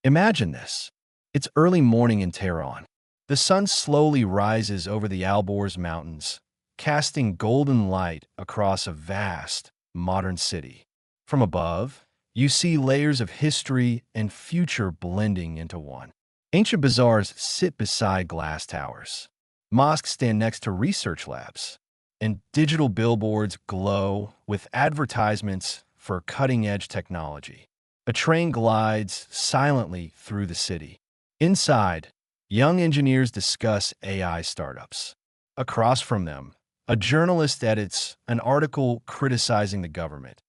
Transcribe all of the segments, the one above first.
Imagine this. It's early morning in Tehran. The sun slowly rises over the Alborz Mountains, casting golden light across a vast, modern city. From above, you see layers of history and future blending into one. Ancient bazaars sit beside glass towers. Mosques stand next to research labs, and digital billboards glow with advertisements for cutting-edge technology. A train glides silently through the city. Inside, young engineers discuss AI startups. Across from them, a journalist edits an article criticizing the government,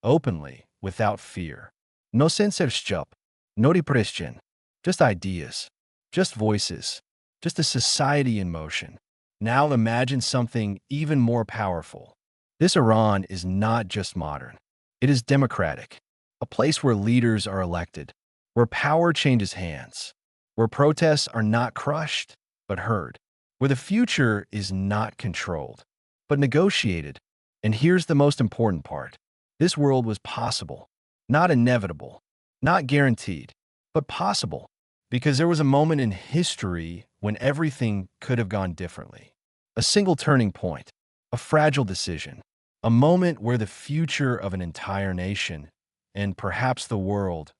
openly, without fear. No censorship, no repression, just ideas, just voices, just a society in motion. Now imagine something even more powerful. This Iran is not just modern. It is democratic, a place where leaders are elected, where power changes hands, where protests are not crushed, but heard, where the future is not controlled, but negotiated. And here's the most important part. This world was possible, not inevitable, not guaranteed, but possible, because there was a moment in history when everything could have gone differently. A single turning point, a fragile decision, a moment where the future of an entire nation, and perhaps the world,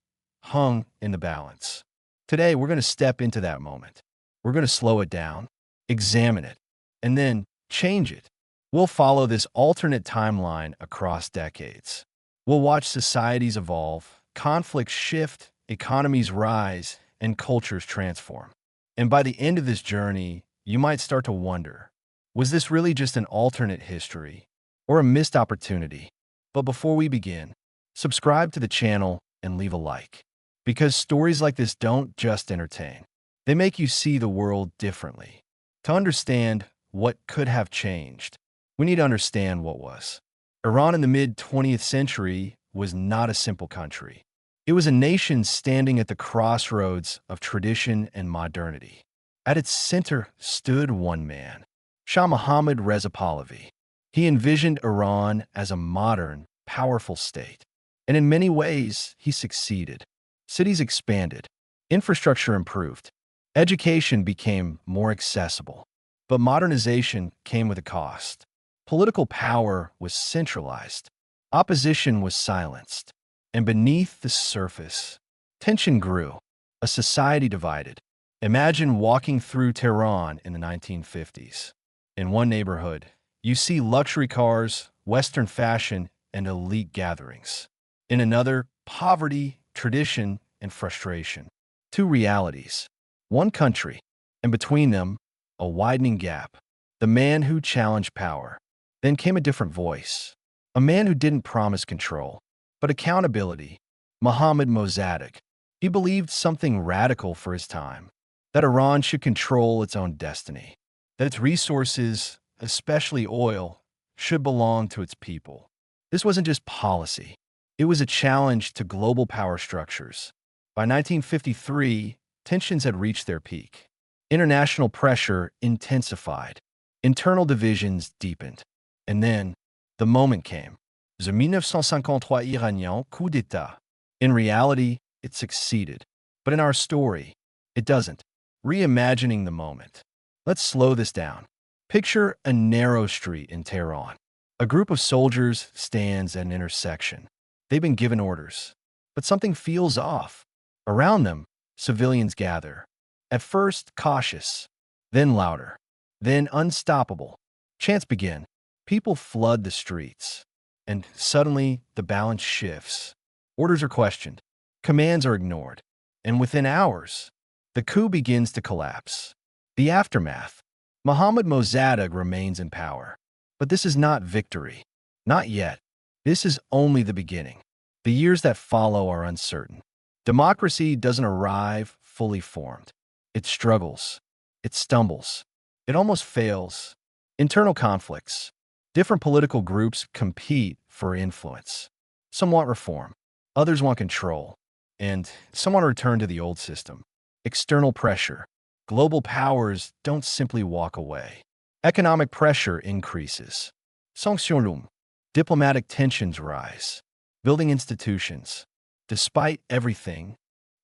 hung in the balance. Today, we're going to step into that moment. We're going to slow it down, examine it, and then change it. We'll follow this alternate timeline across decades. We'll watch societies evolve, conflicts shift, economies rise, and cultures transform. And by the end of this journey, you might start to wonder, was this really just an alternate history or a missed opportunity? But before we begin, subscribe to the channel and leave a like. Because stories like this don't just entertain. They make you see the world differently. To understand what could have changed, we need to understand what was. Iran in the mid-20th century was not a simple country. It was a nation standing at the crossroads of tradition and modernity. At its center stood one man, Shah Mohammad Reza Pahlavi. He envisioned Iran as a modern, powerful state. And in many ways, he succeeded. Cities expanded, infrastructure improved, education became more accessible. But modernization came with a cost. Political power was centralized, opposition was silenced, and beneath the surface, tension grew, a society divided. Imagine walking through Tehran in the 1950s. In one neighborhood, you see luxury cars, Western fashion, and elite gatherings. In another, poverty, tradition, and frustration. Two realities, one country, and between them, a widening gap. The man who challenged power. Then came a different voice, a man who didn't promise control, but accountability. Mohammad Mossadegh. He believed something radical for his time, that Iran should control its own destiny, that its resources, especially oil, should belong to its people. This wasn't just policy. It was a challenge to global power structures. By 1953, tensions had reached their peak. International pressure intensified. Internal divisions deepened. And then, the moment came. The 1953 Iranien coup d'etat. In reality, it succeeded. But in our story, it doesn't. Reimagining the moment. Let's slow this down. Picture a narrow street in Tehran. A group of soldiers stands at an intersection. They've been given orders. But something feels off. Around them, civilians gather. At first, cautious. Then louder. Then unstoppable. Chants begin. People flood the streets. And suddenly, the balance shifts. Orders are questioned. Commands are ignored. And within hours, the coup begins to collapse. The aftermath. Mohammad Mossadegh remains in power. But this is not victory. Not yet. This is only the beginning. The years that follow are uncertain. Democracy doesn't arrive fully formed. It struggles. It stumbles. It almost fails. Internal conflicts. Different political groups compete for influence. Some want reform. Others want control. And some want to return to the old system. External pressure. Global powers don't simply walk away. Economic pressure increases. Sanctions. Diplomatic tensions rise. Building institutions. Despite everything,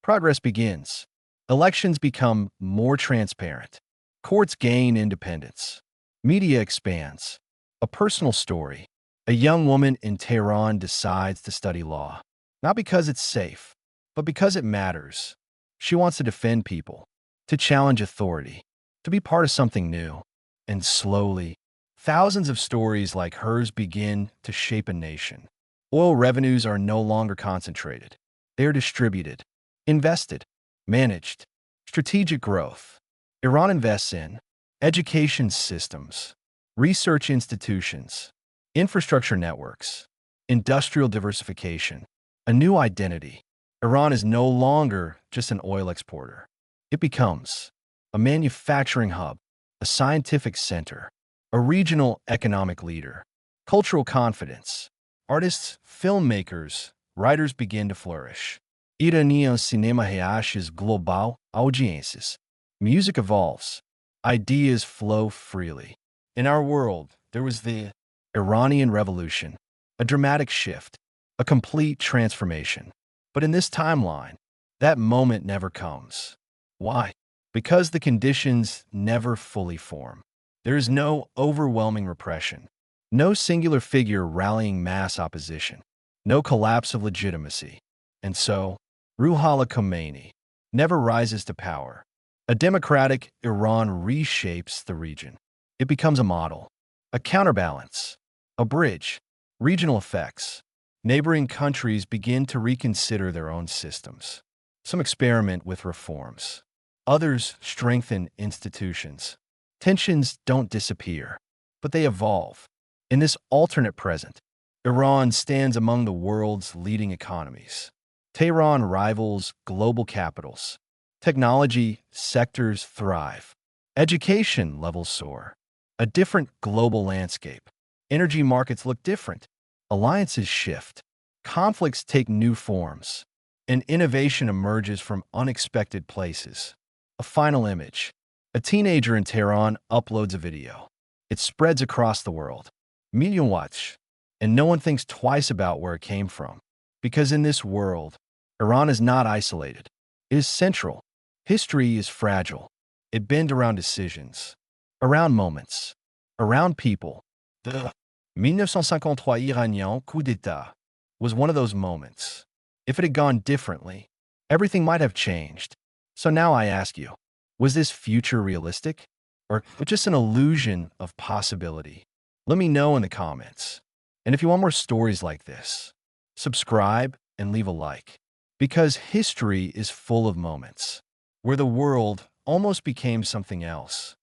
Progress begins. Elections become more transparent. Courts gain independence. Media expands. A personal story. A young woman in Tehran decides to study law. Not because it's safe, but because it matters. She wants to defend people, to challenge authority, to be part of something new. And slowly, thousands of stories like hers begin to shape a nation. Oil revenues are no longer concentrated. They are distributed, invested, managed. Strategic growth. Iran invests in education systems, research institutions, infrastructure networks, industrial diversification, a new identity. Iran is no longer just an oil exporter. It becomes a manufacturing hub, a scientific center, a regional economic leader, cultural confidence. Artists, filmmakers, writers begin to flourish. Iranian cinema reaches global audiências. Music evolves. Ideas flow freely. In our world, there was the Iranian Revolution, a dramatic shift, a complete transformation. But in this timeline, that moment never comes. Why? Because the conditions never fully form. There is no overwhelming repression, no singular figure rallying mass opposition, no collapse of legitimacy. And so, Ruhollah Khomeini never rises to power. A democratic Iran reshapes the region. It becomes a model, a counterbalance, a bridge, regional effects. Neighboring countries begin to reconsider their own systems. Some experiment with reforms. Others strengthen institutions. Tensions don't disappear, but they evolve. In this alternate present, Iran stands among the world's leading economies. Tehran rivals global capitals. Technology sectors thrive. Education levels soar. A different global landscape. Energy markets look different. Alliances shift. Conflicts take new forms. And innovation emerges from unexpected places. A final image. A teenager in Tehran uploads a video. It spreads across the world. Millions watch. And no one thinks twice about where it came from. Because in this world, Iran is not isolated. It is central. History is fragile. It bends around decisions, around moments, around people. The 1953 Iranian coup d'etat was one of those moments. If it had gone differently, everything might have changed. So now I ask you, was this future realistic? Or just an illusion of possibility? Let me know in the comments. And if you want more stories like this, subscribe and leave a like. Because history is full of moments where the world almost became something else.